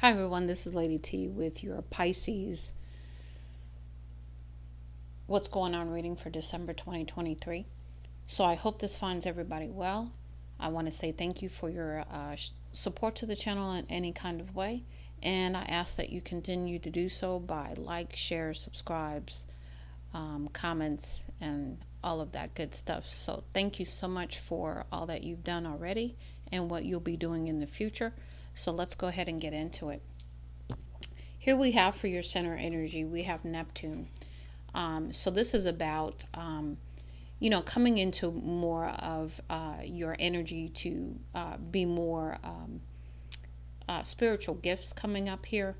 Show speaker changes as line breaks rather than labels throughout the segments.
Hi everyone, this is Lady T with your Pisces What's Going On reading for December 2023. So I hope this finds everybody well. I want to say thank you for your support to the channel in any kind of way. And I ask that you continue to do so by like, share, subscribes, comments, and all of that good stuff. So thank you so much for all that you've done already and what you'll be doing in the future. So let's go ahead and get into it. Here we have for your center energy, we have Neptune. So this is about, coming into more of your energy to be more spiritual gifts coming up here,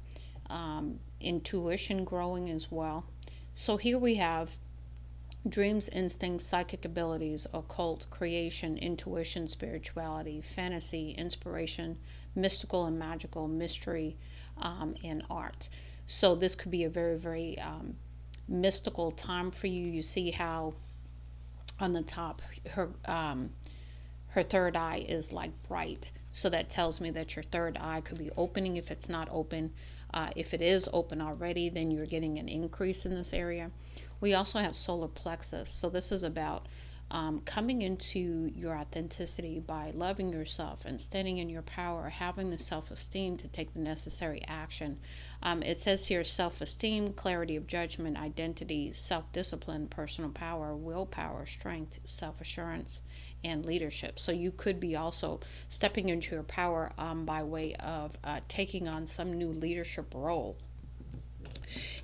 intuition growing as well. So here we have dreams, instincts, psychic abilities, occult, creation, intuition, spirituality, fantasy, inspiration, mystical and magical, mystery, and art. So this could be a very, very mystical time for you. You see how on the top her third eye is like bright, so that tells me that your third eye could be opening. If it's not open, if it is open already, then you're getting an increase in this area. We also have solar plexus, so this is about coming into your authenticity by loving yourself and standing in your power, having the self-esteem to take the necessary action. It says here self-esteem, clarity of judgment, identity, self-discipline, personal power, willpower, strength, self-assurance, and leadership. So you could be also stepping into your power by way of taking on some new leadership role.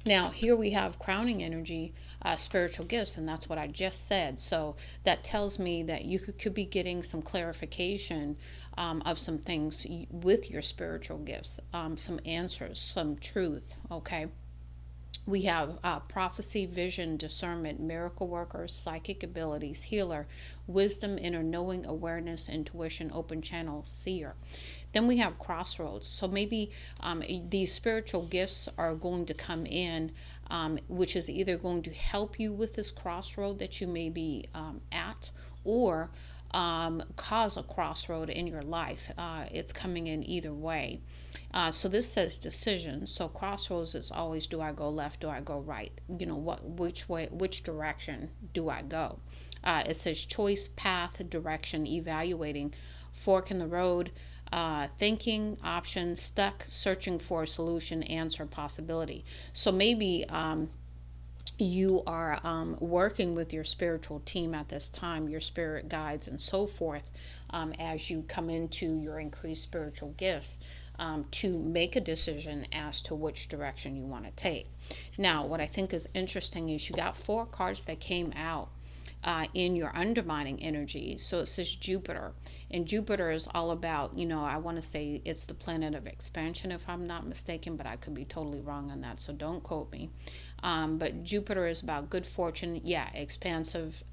Now, here we have crowning energy, spiritual gifts, and that's what I just said. So that tells me that you could be getting some clarification of some things with your spiritual gifts, some answers, some truth, okay? We have prophecy, vision, discernment, miracle worker, psychic abilities, healer, wisdom, inner knowing, awareness, intuition, open channel, seer. Then we have crossroads. So maybe these spiritual gifts are going to come in, which is either going to help you with this crossroad that you may be at, or cause a crossroad in your life. It's coming in either way. So this says decision. So crossroads is always, do I go left? Do I go right? Which way, which direction do I go? It says choice, path, direction, evaluating, fork in the road, thinking, options, stuck, searching for a solution, answer, possibility. So maybe you are working with your spiritual team at this time, your spirit guides and so forth, as you come into your increased spiritual gifts, to make a decision as to which direction you want to take. Now, what I think is interesting is you got 4 cards that came out in your undermining energy. So it says Jupiter, and Jupiter is all about, I want to say it's the planet of expansion if I'm not mistaken, but I could be totally wrong on that, so don't quote me. But Jupiter is about good fortune, expansive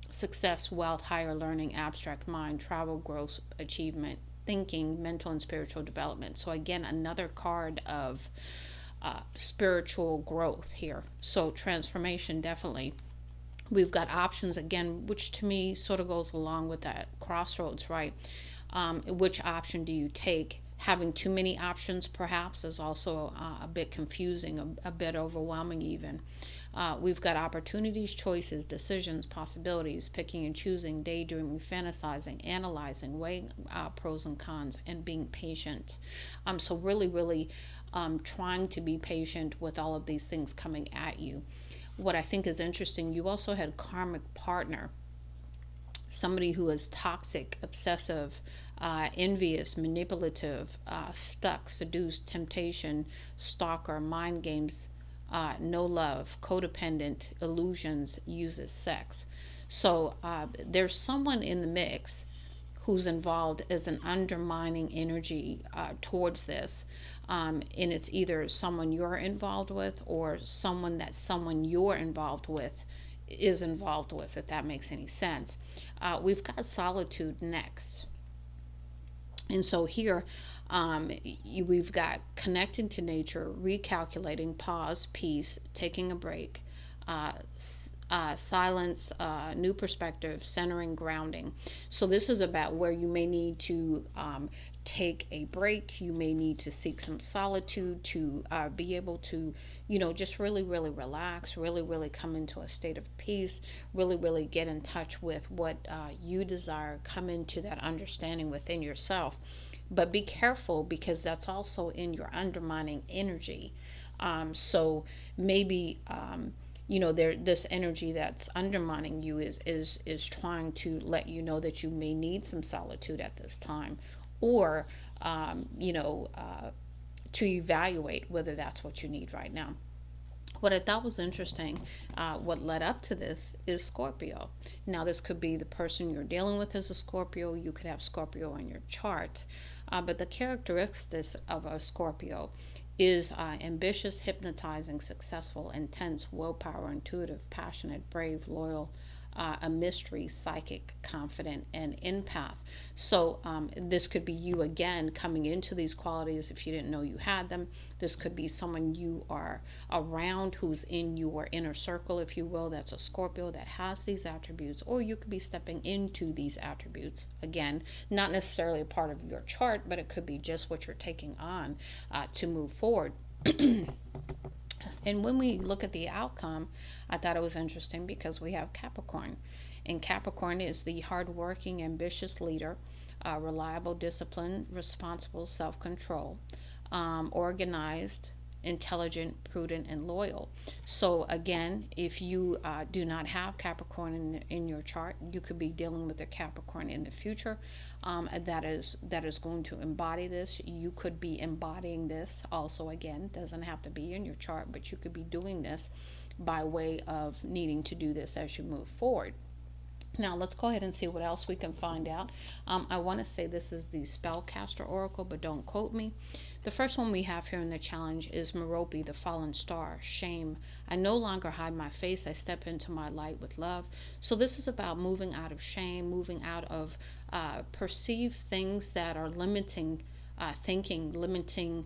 success, wealth, higher learning, abstract mind, travel, growth, achievement, thinking, mental and spiritual development. So again, another card of spiritual growth here. So transformation, definitely. We've got options again, which to me sort of goes along with that crossroads, right? Which option do you take? Having too many options perhaps is also a bit confusing, a bit overwhelming even. We've got opportunities, choices, decisions, possibilities, picking and choosing, daydreaming, fantasizing, analyzing, weighing pros and cons, and being patient. So really, really trying to be patient with all of these things coming at you. What I think is interesting, you also had karmic partner, somebody who is toxic, obsessive, envious, manipulative, stuck, seduced, temptation, stalker, mind games, no love, codependent, illusions, uses sex. So there's someone in the mix who's involved as an undermining energy towards this. And it's either someone you're involved with or someone you're involved with is involved with, if that makes any sense. We've got solitude next. And so here we've got connecting to nature, recalculating, pause, peace, taking a break, silence, new perspective, centering, grounding. So this is about where you may need to take a break. You may need to seek some solitude to be able to, just really, really relax, really, really come into a state of peace, really, really get in touch with what you desire, come into that understanding within yourself. But be careful because that's also in your undermining energy. So maybe there this energy that's undermining you is trying to let you know that you may need some solitude at this time, or um, you know uh, to evaluate whether that's what you need right now. What I thought was interesting, what led up to this is Scorpio. Now, this could be the person you're dealing with as a Scorpio. You could have Scorpio in your chart. But the characteristics of a Scorpio is ambitious, hypnotizing, successful, intense, willpower, intuitive, passionate, brave, loyal, a mystery, psychic, confident, and empath. So, this could be you again coming into these qualities if you didn't know you had them. This could be someone you are around who's in your inner circle, if you will, that's a Scorpio that has these attributes, or you could be stepping into these attributes. Again, not necessarily a part of your chart, but it could be just what you're taking on to move forward. And when we look at the outcome, I thought it was interesting because we have Capricorn. And Capricorn is the hardworking, ambitious leader, reliable, disciplined, responsible, self control, organized, intelligent, prudent, and loyal. So, again, if you do not have Capricorn in your chart, you could be dealing with a Capricorn in the future that is going to embody this. You could be embodying this also. Again, doesn't have to be in your chart, but you could be doing this by way of needing to do this as you move forward. Now, let's go ahead and see what else we can find out. I want to say this is the Spellcaster Oracle, but don't quote me. The first one we have here in the challenge is Merope, the fallen star. Shame. I no longer hide my face. I step into my light with love. So, this is about moving out of shame, moving out of perceived things that are limiting thinking, limiting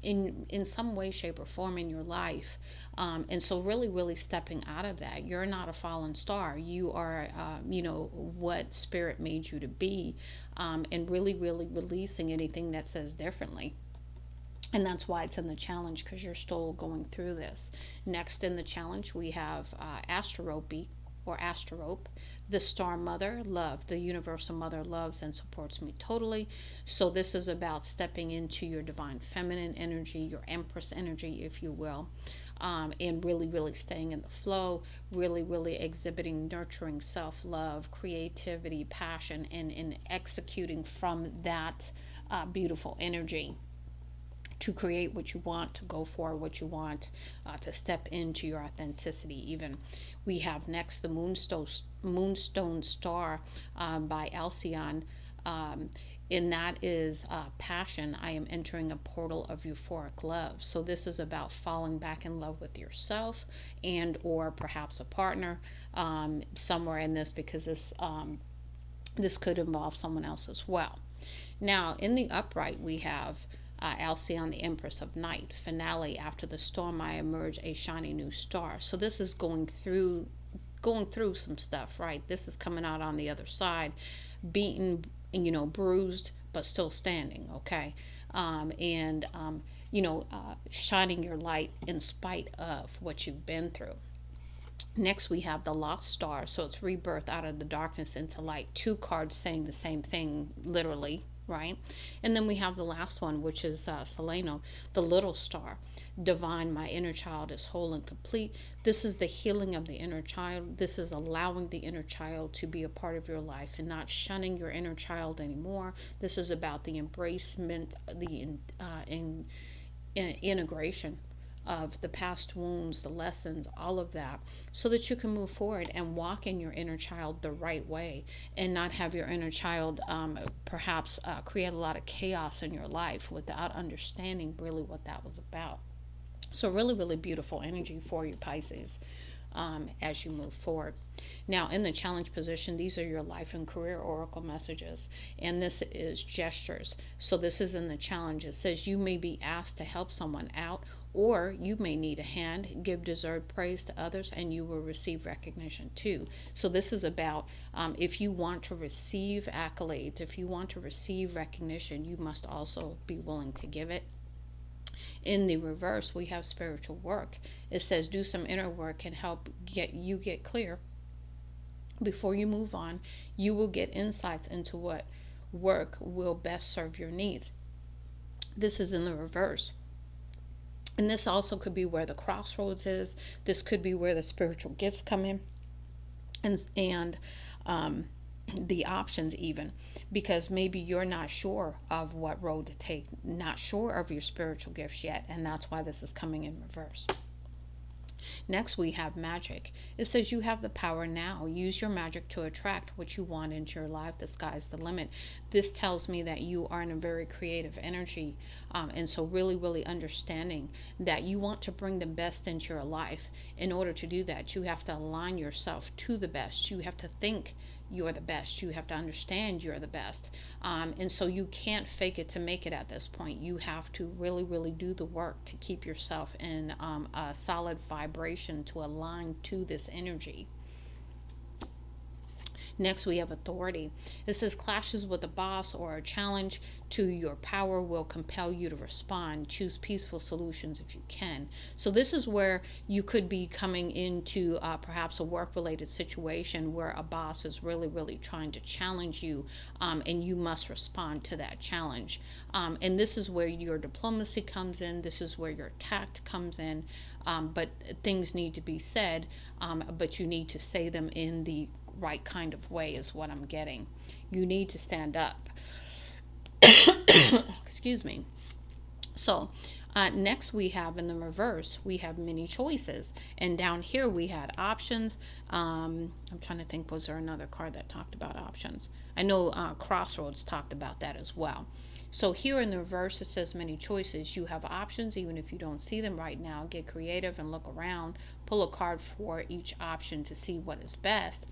in some way, shape, or form in your life. And so, really, really stepping out of that. You're not a fallen star. You are, what spirit made you to be, and really, really releasing anything that says differently. And that's why it's in the challenge, because you're still going through this. Next in the challenge, we have Asterope or Asterope, the star mother, love. The universal mother loves and supports me totally. So, this is about stepping into your divine feminine energy, your empress energy, if you will. And really, really staying in the flow, really, really exhibiting nurturing self love, creativity, passion, and executing from that beautiful energy to create what you want, to go for what you want, to step into your authenticity. Even we have next the Moonstone Star by Alcyone. Um, and that is passion. I am entering a portal of euphoric love. So this is about falling back in love with yourself and or perhaps a partner somewhere in this, because this could involve someone else as well. Now, in the upright, we have Alcyone, the Empress of Night. Finale, after the storm, I emerge a shiny new star. So this is going through some stuff, right? This is coming out on the other side, beaten, bruised, but still standing. Okay, and shining your light in spite of what you've been through. Next, we have the Lost Star. So it's rebirth out of the darkness into light. Two cards saying the same thing, literally, right? And then we have the last one, which is Seleno, the Little Star. Divine, my inner child is whole and complete. This is the healing of the inner child. This is allowing the inner child to be a part of your life and not shunning your inner child anymore. This is about the embracement, the integration of the past wounds, the lessons, all of that, so that you can move forward and walk in your inner child the right way and not have your inner child perhaps create a lot of chaos in your life without understanding really what that was about. So, really, really beautiful energy for you, Pisces, as you move forward. Now, in the challenge position, these are your life and career oracle messages, and this is gestures. So, this is in the challenge. It says you may be asked to help someone out Or you may need a hand, give deserved praise to others, and you will receive recognition too. So, this is about if you want to receive accolades, if you want to receive recognition, you must also be willing to give it. In the reverse, we have spiritual work. It says do some inner work and help get clear before you move on. You will get insights into what work will best serve your needs. This is in the reverse. And this also could be where the crossroads is. This could be where the spiritual gifts come in, and the options even, because maybe you're not sure of what road to take, not sure of your spiritual gifts yet, and that's why this is coming in reverse. Next, we have magic. It says you have the power now. Use your magic to attract what you want into your life. The sky's the limit. This tells me that you are in a very creative energy. And so, really, really understanding that you want to bring the best into your life. In order to do that, you have to align yourself to the best. You have to think you're the best. You have to understand you're the best. And so you can't fake it to make it at this point. You have to really, really do the work to keep yourself in a solid vibration to align to this energy. Next, we have authority. It says clashes with a boss or a challenge to your power will compel you to respond. Choose peaceful solutions if you can. So this is where you could be coming into perhaps a work-related situation where a boss is really, really trying to challenge you, and you must respond to that challenge. And this is where your diplomacy comes in. This is where your tact comes in. But things need to be said, but you need to say them in the right kind of way is what I'm getting. You need to stand up. Excuse me. So, next we have in the reverse, we have many choices. And down here we had options. I'm trying to think, was there another card that talked about options? I know Crossroads talked about that as well. So here in the reverse, it says many choices. You have options, even if you don't see them right now. Get creative and look around. Pull a card for each option to see what is best.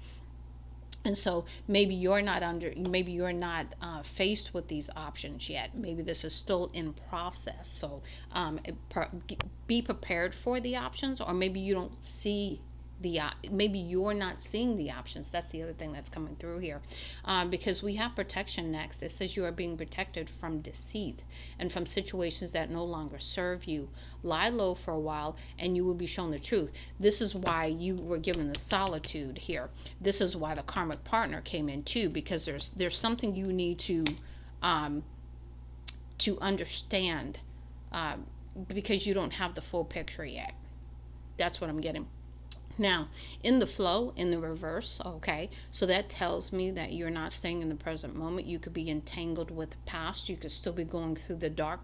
And so maybe you're not faced with these options yet. Maybe this is still in process. So be prepared for the options, or maybe you don't see maybe you're not seeing the options. That's the other thing that's coming through here, because we have protection next. It says you are being protected from deceit and from situations that no longer serve you. Lie low for a while and you will be shown the truth. This is why you were given the solitude here. This is why the karmic partner came in too, because there's something you need to understand, because you don't have the full picture yet. That's what I'm getting. Now, in the flow, in the reverse, okay, so that tells me that you're not staying in the present moment. You could be entangled with the past. You could still be going through the dark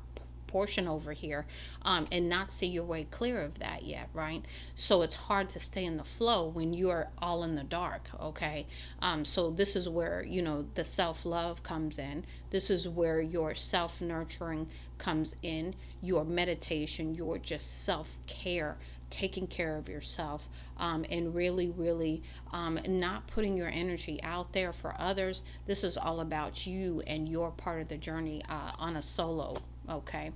portion over here, and not see your way clear of that yet, right? So it's hard to stay in the flow when you're all in the dark, okay? So this is where, the self-love comes in. This is where your self-nurturing comes in, your meditation, your just self-care, taking care of yourself, and really, really not putting your energy out there for others. This is all about you and your part of the journey on a solo, okay?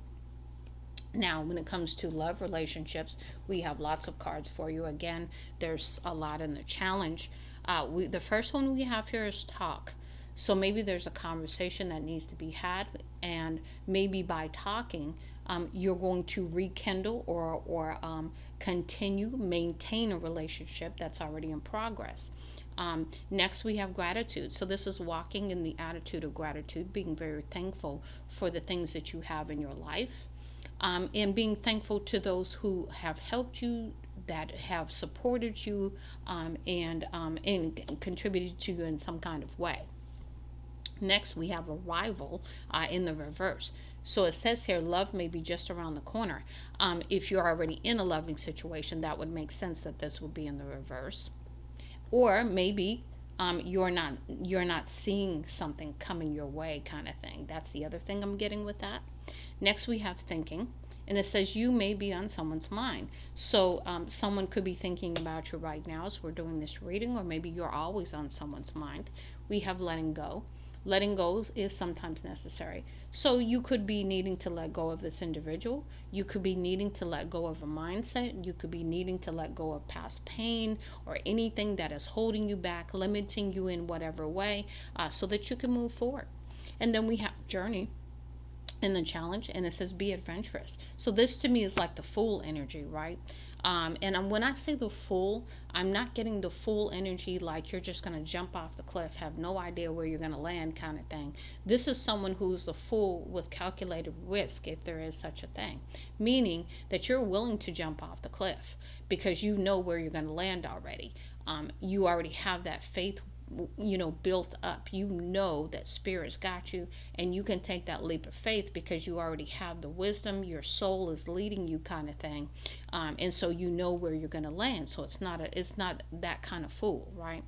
Now, when it comes to love relationships, we have lots of cards for you. Again, there's a lot in the challenge. The first one we have here is talk. So maybe there's a conversation that needs to be had, and maybe by talking, you're going to rekindle or continue, maintain a relationship that's already in progress. Next, we have gratitude. So this is walking in the attitude of gratitude, being very thankful for the things that you have in your life, and being thankful to those who have helped you, that have supported you, and contributed to you in some kind of way. Next, we have arrival in the reverse. So it says here, love may be just around the corner. If you're already in a loving situation, that would make sense that this would be in the reverse. Or maybe you're not seeing something coming your way, kind of thing. That's the other thing I'm getting with that. Next, we have thinking. And it says you may be on someone's mind. So someone could be thinking about you right now as we're doing this reading, or maybe you're always on someone's mind. We have letting go. letting go is sometimes necessary. So you could be needing to let go of this individual. You could be needing to let go of a mindset. You could be needing to let go of past pain or anything that is holding you back, limiting you in whatever way, so that you can move forward. And then we have journey in the challenge, and it says be adventurous. So this to me is like the Fool energy, right? And when I say the Fool, I'm not getting the Fool energy like you're just going to jump off the cliff, have no idea where you're going to land kind of thing. This is someone who's the Fool with calculated risk, if there is such a thing, meaning that you're willing to jump off the cliff because you know where you're going to land already. You already have that faith, built up. You know that spirit's got you, and you can take that leap of faith because you already have the wisdom. Your soul is leading you, kind of thing, and so you know where you're going to land. So it's not that kind of fool, right?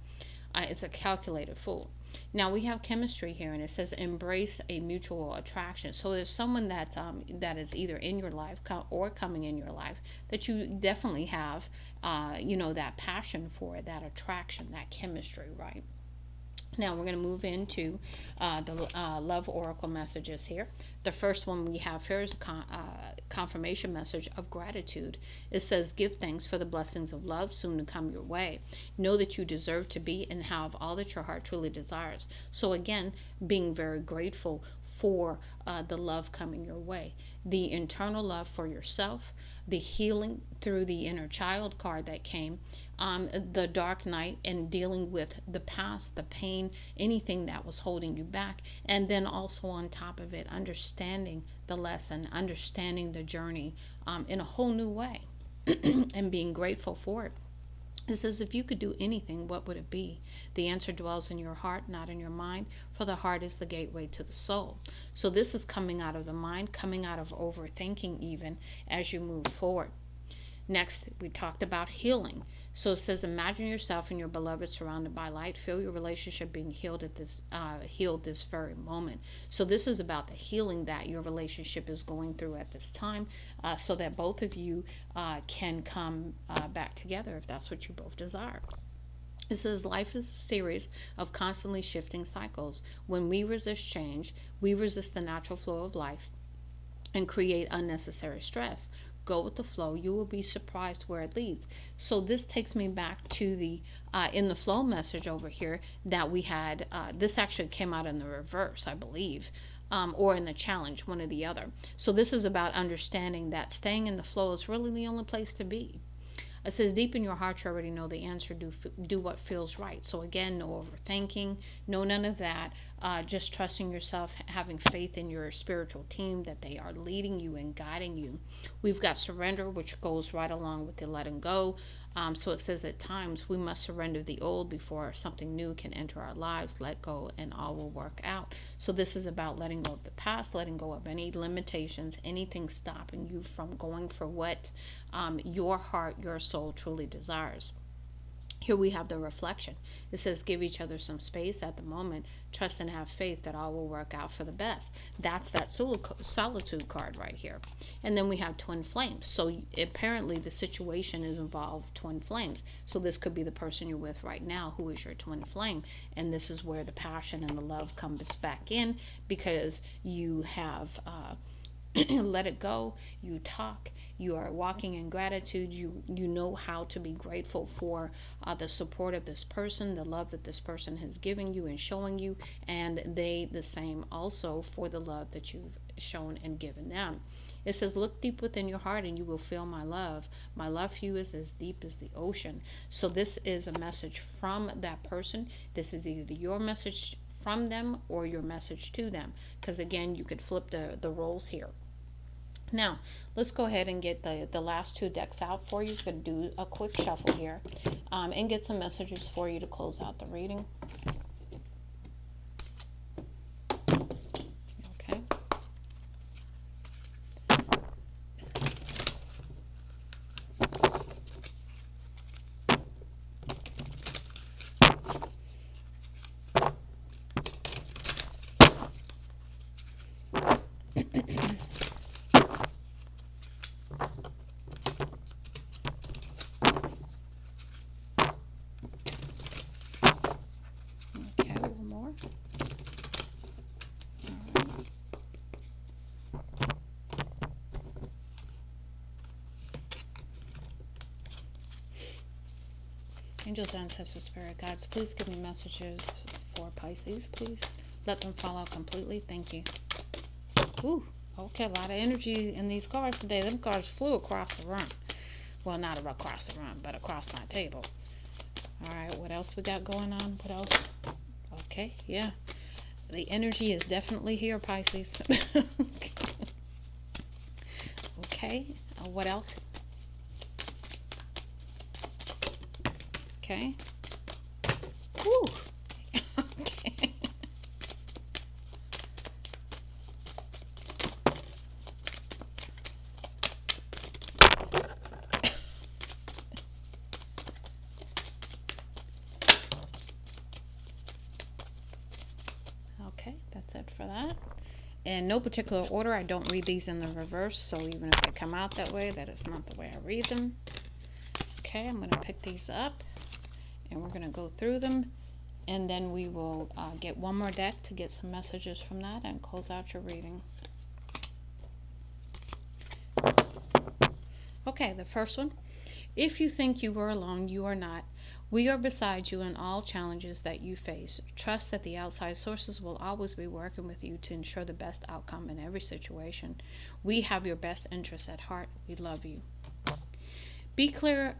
It's a calculated fool. Now we have chemistry here, and it says embrace a mutual attraction. So there's someone that is either in your life or coming in your life that you definitely have, that passion for, that attraction, that chemistry, right? Now we're going to move into the love oracle messages here. The first one we have here is a confirmation message of gratitude. It says, give thanks for the blessings of love soon to come your way. Know that you deserve to be and have all that your heart truly desires. So again, being very grateful for the love coming your way. The internal love for yourself, the healing through the inner child card that came, the dark night and dealing with the past, the pain, anything that was holding you back. And then also on top of it, understanding the lesson, understanding the journey in a whole new way and being grateful for it. It says, if you could do anything, what would it be? The answer dwells in your heart, not in your mind, for the heart is the gateway to the soul. So this is coming out of the mind, coming out of overthinking even as you move forward. Next, we talked about healing. So it says, imagine yourself and your beloved surrounded by light. Feel your relationship being healed healed this very moment. So this is about the healing that your relationship is going through at this time, so that both of you can come back together if that's what you both desire. It says life is a series of constantly shifting cycles. When we resist change, we resist the natural flow of life and create unnecessary stress. Go with the flow. You will be surprised where it leads. So this takes me back to the in the flow message over here that we had. This actually came out in the reverse, I believe. Or in the challenge, one or the other. So this is about understanding that staying in the flow is really the only place to be. It says, deep in your heart, you already know the answer. Do what feels right. So again, no overthinking, no none of that. Just trusting yourself, having faith in your spiritual team that they are leading you and guiding you. We've got surrender, which goes right along with the letting go. So it says at times we must surrender the old before something new can enter our lives. Let go and all will work out. So this is about letting go of the past, letting go of any limitations, anything stopping you from going for what your heart, your soul truly desires. Here we have the reflection. It says, give each other some space at the moment. Trust and have faith that all will work out for the best. That's that solitude card right here. And then we have twin flames. So apparently the situation is involved twin flames. So this could be the person you're with right now who is your twin flame. And this is where the passion and the love comes back in because you have let it go. You talk. You are walking in gratitude. You know how to be grateful for the support of this person, the love that this person has given you and showing you, and they the same also for the love that you've shown and given them. It says, look deep within your heart and you will feel my love. My love for you is as deep as the ocean. So this is a message from that person. This is either your message from them or your message to them. Because again, you could flip the roles here. Now, let's go ahead and get the last two decks out for you. We're going to do a quick shuffle here and get some messages for you to close out the reading. Okay. Okay, one more. Angels, ancestors, spirit guides, please give me messages for Pisces, please. Let them fall out completely. Thank you. Ooh, okay, a lot of energy in these cards today. Them cards flew across the room. Well, not across the room, but across my table. All right, what else we got going on? What else? Okay, yeah. The energy is definitely here, Pisces. Okay, what else? Okay. Woo. Okay. Okay, that's it for that. In no particular order, I don't read these in the reverse, so even if they come out that way, that is not the way I read them. Okay, I'm going to pick these up, and we're going to go through them, and then we will get one more deck to get some messages from that and close out your reading. Okay, the first one. If you think you are alone, you are not. We are beside you in all challenges that you face. Trust that the outside sources will always be working with you to ensure the best outcome in every situation. We have your best interests at heart. We love you. Be clear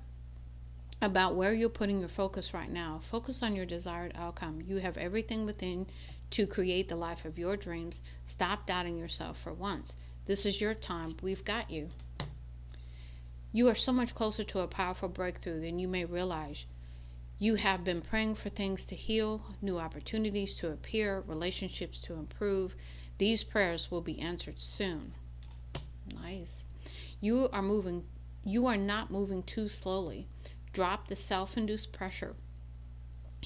about where you're putting your focus right now. Focus on your desired outcome. You have everything within to create the life of your dreams. Stop doubting yourself for once. This is your time. We've got you. You are so much closer to a powerful breakthrough than you may realize. You have been praying for things to heal, new opportunities to appear, relationships to improve. These prayers will be answered soon. Nice. You are not moving too slowly. Drop the self-induced pressure.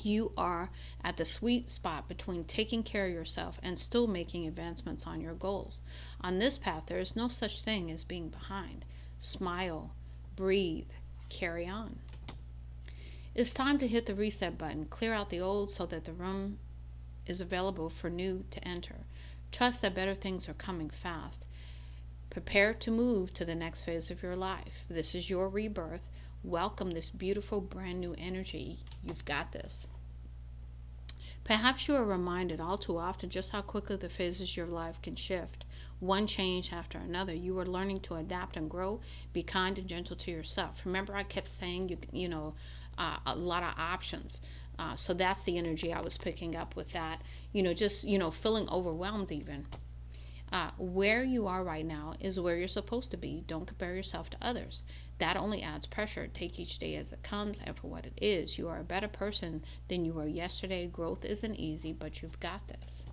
You are at the sweet spot between taking care of yourself and still making advancements on your goals. On this path, there is no such thing as being behind. Smile, breathe, carry on. It's time to hit the reset button. Clear out the old so that the room is available for new to enter. Trust that better things are coming fast. Prepare to move to the next phase of your life. This is your rebirth. Welcome this beautiful brand new energy. You've got this. Perhaps you are reminded all too often just how quickly the phases of your life can shift. One change after another. You are learning to adapt and grow. Be kind and gentle to yourself. Remember, I kept saying a lot of options. So that's the energy I was picking up with that. Just feeling overwhelmed even. Where you are right now is where you're supposed to be. Don't compare yourself to others. That only adds pressure. Take each day as it comes and for what it is. You are a better person than you were yesterday. Growth isn't easy, but you've got this.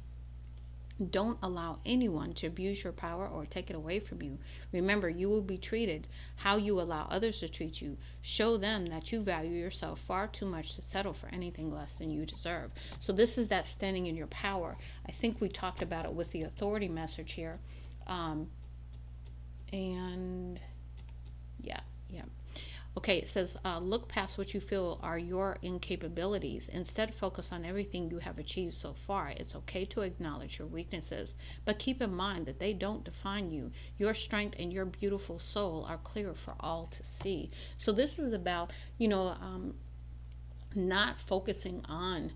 Don't allow anyone to abuse your power or take it away from you. Remember, you will be treated how you allow others to treat you. Show them that you value yourself far too much to settle for anything less than you deserve. So this is that standing in your power. I think we talked about it with the authority message here. And yeah. Okay, it says, look past what you feel are your incapabilities. Instead, focus on everything you have achieved so far. It's okay to acknowledge your weaknesses, but keep in mind that they don't define you. Your strength and your beautiful soul are clear for all to see. So this is about, not focusing on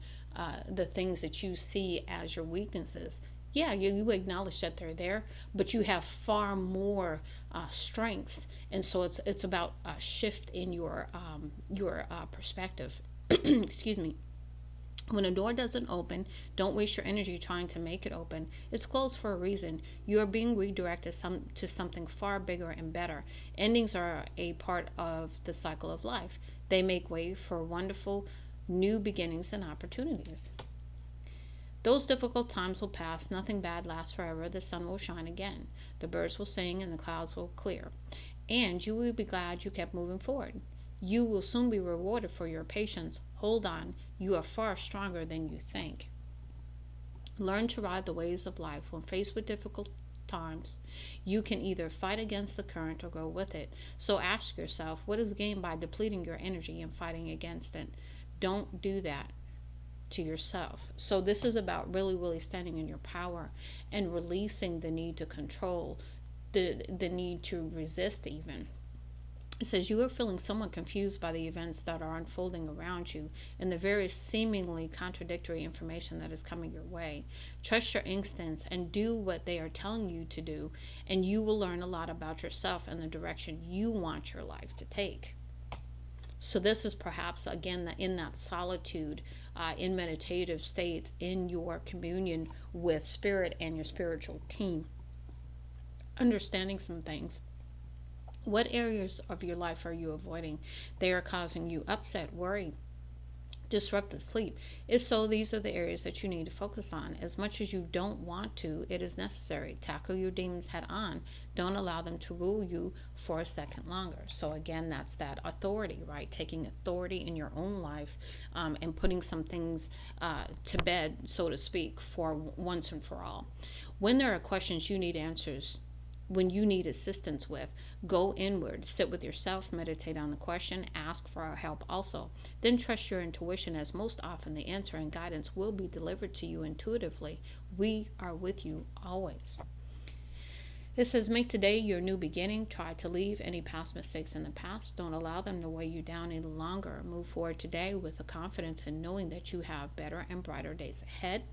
the things that you see as your weaknesses. Yeah, you acknowledge that they're there, but you have far more strengths, and so it's about a shift in your perspective. Excuse me. When a door doesn't open, don't waste your energy trying to make it open. It's closed for a reason. You are being redirected to something far bigger and better. Endings are a part of the cycle of life. They make way for wonderful new beginnings and opportunities. Those difficult times will pass. Nothing bad lasts forever. The sun will shine again. The birds will sing and the clouds will clear. And you will be glad you kept moving forward. You will soon be rewarded for your patience. Hold on. You are far stronger than you think. Learn to ride the waves of life. When faced with difficult times, you can either fight against the current or go with it. So ask yourself, what is gained by depleting your energy and fighting against it? Don't do that to yourself. So this is about really standing in your power and releasing the need to control, the need to resist even. It says you are feeling somewhat confused by the events that are unfolding around you and the very seemingly contradictory information that is coming your way. Trust your instincts and do what they are telling you to do, and you will learn a lot about yourself and the direction you want your life to take. So this is perhaps again in that solitude, in meditative states, in your communion with spirit and your spiritual team, understanding some things. What areas of your life are you avoiding? They are causing you upset, worry, disrupted sleep. If so, these are the areas that you need to focus on. As much as you don't want to, it is necessary. Tackle your demons head on. Don't allow them to rule you for a second longer. So again, that's that authority, right? Taking authority in your own life, and putting some things to bed, so to speak, for once and for all. When there are questions you need answers, when you need assistance with, go inward, sit with yourself, meditate on the question, ask for our help also. Then trust your intuition, as most often the answer and guidance will be delivered to you intuitively. We are with you always. It says, make today your new beginning. Try to leave any past mistakes in the past. Don't allow them to weigh you down any longer. Move forward today with the confidence in knowing that you have better and brighter days ahead.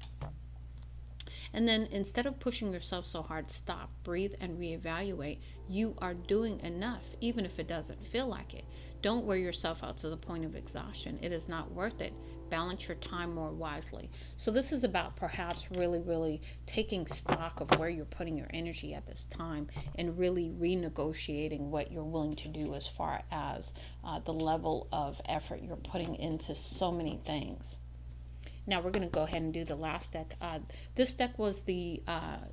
And then instead of pushing yourself so hard, stop, breathe, and reevaluate. You are doing enough, even if it doesn't feel like it. Don't wear yourself out to the point of exhaustion. It is not worth it. Balance your time more wisely. So, this is about perhaps really taking stock of where you're putting your energy at this time and really renegotiating what you're willing to do as far as the level of effort you're putting into so many things. Now we're going to go ahead and do the last deck. This deck was the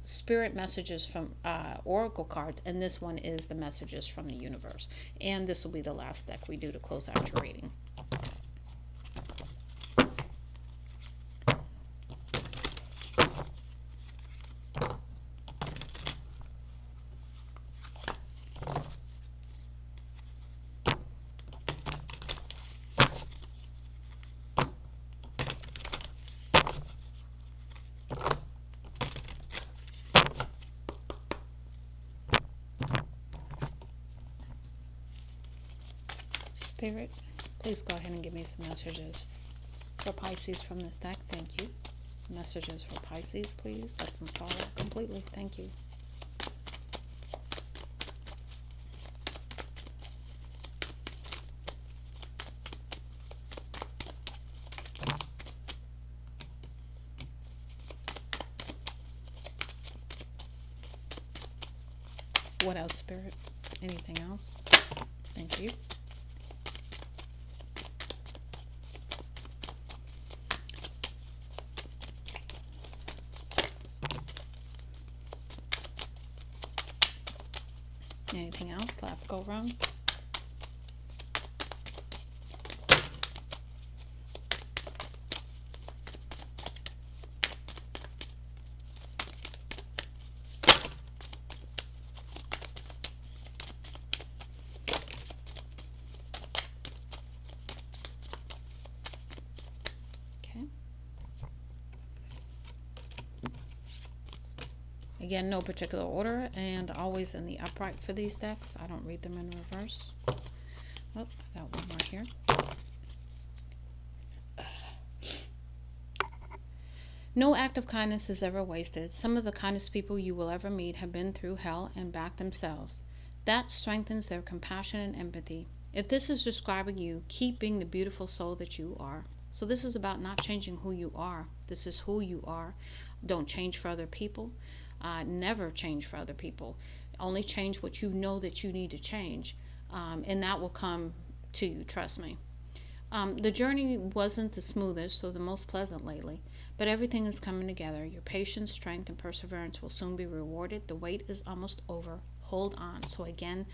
spirit messages from oracle cards, and this one is the messages from the universe. And this will be the last deck we do to close out your reading. Spirit, please go ahead and give me some messages for Pisces from this deck. Thank you. Messages for Pisces, please. Let them follow completely. Thank you. What else, Spirit? Anything else? Thank you. Anything else? Last go round. Okay. Again, no particular order, and always in the upright for these decks. I don't read them in reverse. Oh, I got one more here. No act of kindness is ever wasted. Some of the kindest people you will ever meet have been through hell and back themselves. That strengthens their compassion and empathy. If this is describing you, keep being the beautiful soul that you are. So this is about not changing who you are. This is who you are. Don't change for other people. Never change for other people. Only change what you know that you need to change. And that will come to you, trust me. The journey wasn't the smoothest or the most pleasant lately, but everything is coming together. Your patience, strength, and perseverance will soon be rewarded. The wait is almost over. Hold on. So again,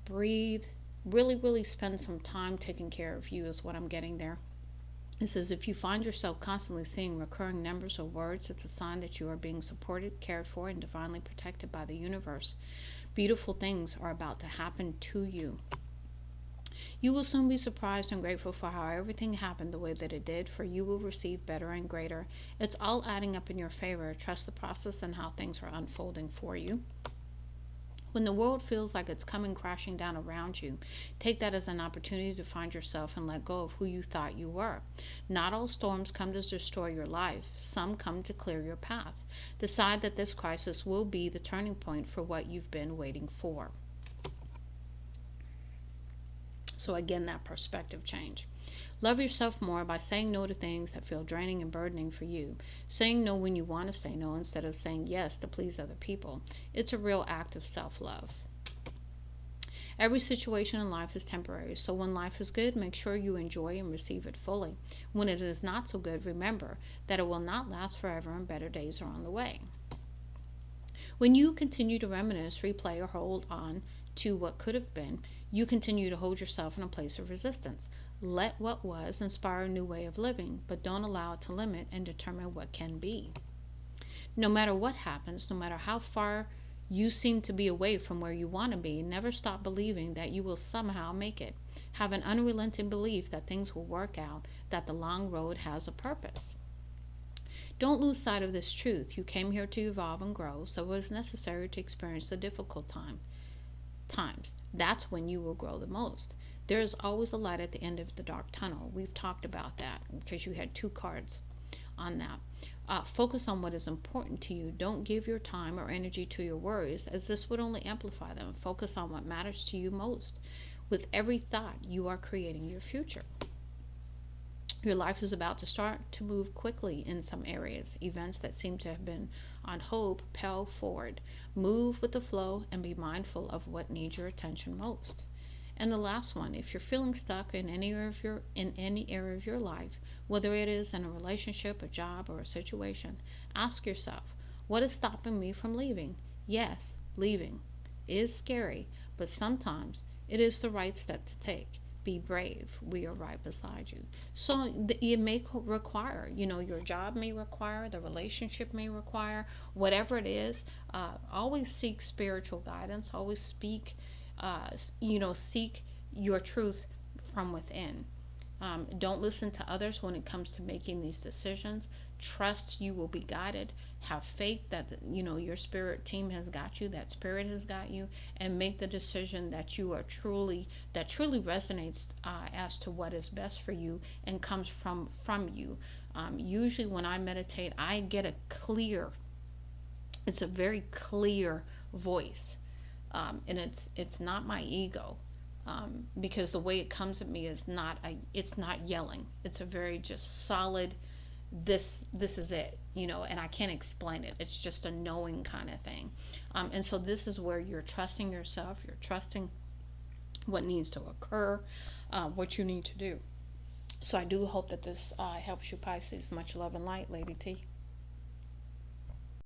breathe. Really spend some time taking care of you is what I'm getting there. It says, if you find yourself constantly seeing recurring numbers or words, it's a sign that you are being supported, cared for, and divinely protected by the universe. Beautiful things are about to happen to you. You will soon be surprised and grateful for how everything happened the way that it did, for you will receive better and greater. It's all adding up in your favor. Trust the process and how things are unfolding for you. When the world feels like it's coming crashing down around you, take that as an opportunity to find yourself and let go of who you thought you were. Not all storms come to destroy your life, some come to clear your path. Decide that this crisis will be the turning point for what you've been waiting for. So, again, that perspective change. Love yourself more by saying no to things that feel draining and burdening for you. Saying no when you want to say no instead of saying yes to please other people. It's a real act of self love. Every situation in life is temporary, so when life is good, make sure you enjoy and receive it fully. When it is not so good, remember that it will not last forever and better days are on the way. When you continue to reminisce, replay, or hold on to what could have been, you continue to hold yourself in a place of resistance. Let what was inspire a new way of living, but don't allow it to limit and determine what can be. No matter what happens, no matter how far you seem to be away from where you want to be, never stop believing that you will somehow make it. Have an unrelenting belief that things will work out, that the long road has a purpose. Don't lose sight of this truth. You came here to evolve and grow, so it is necessary to experience the difficult times. That's when you will grow the most. There is always a light at the end of the dark tunnel. We've talked about that because you had two cards on that. Focus on what is important to you. Don't give your time or energy to your worries, as this would only amplify them. Focus on what matters to you most. With every thought, you are creating your future. Your life is about to start to move quickly in some areas. Events that seem to have been on hold propel forward. Move with the flow and be mindful of what needs your attention most. And the last one, if you're feeling stuck in any area of your life, whether it is in a relationship, a job, or a situation, ask yourself, what is stopping me from leaving? Yes, leaving is scary, but sometimes it is the right step to take. Be brave. We are right beside you. So it may require, your job may require, the relationship may require, whatever it is. Always seek spiritual guidance. Always seek your truth from within. Don't listen to others when it comes to making these decisions. Trust you will be guided. Have faith that your spirit team has got you, that spirit has got you, and make the decision that you are truly resonates as to what is best for you and comes from you. Usually, when I meditate, I get a clear. It's a very clear voice, and it's not my ego. Because the way it comes at me is it's not yelling. It's a very just solid, this is it, and I can't explain it. It's just a knowing kind of thing. And so this is where you're trusting yourself, you're trusting what needs to occur, what you need to do. So I do hope that this helps you, Pisces. Much love and light, Lady T.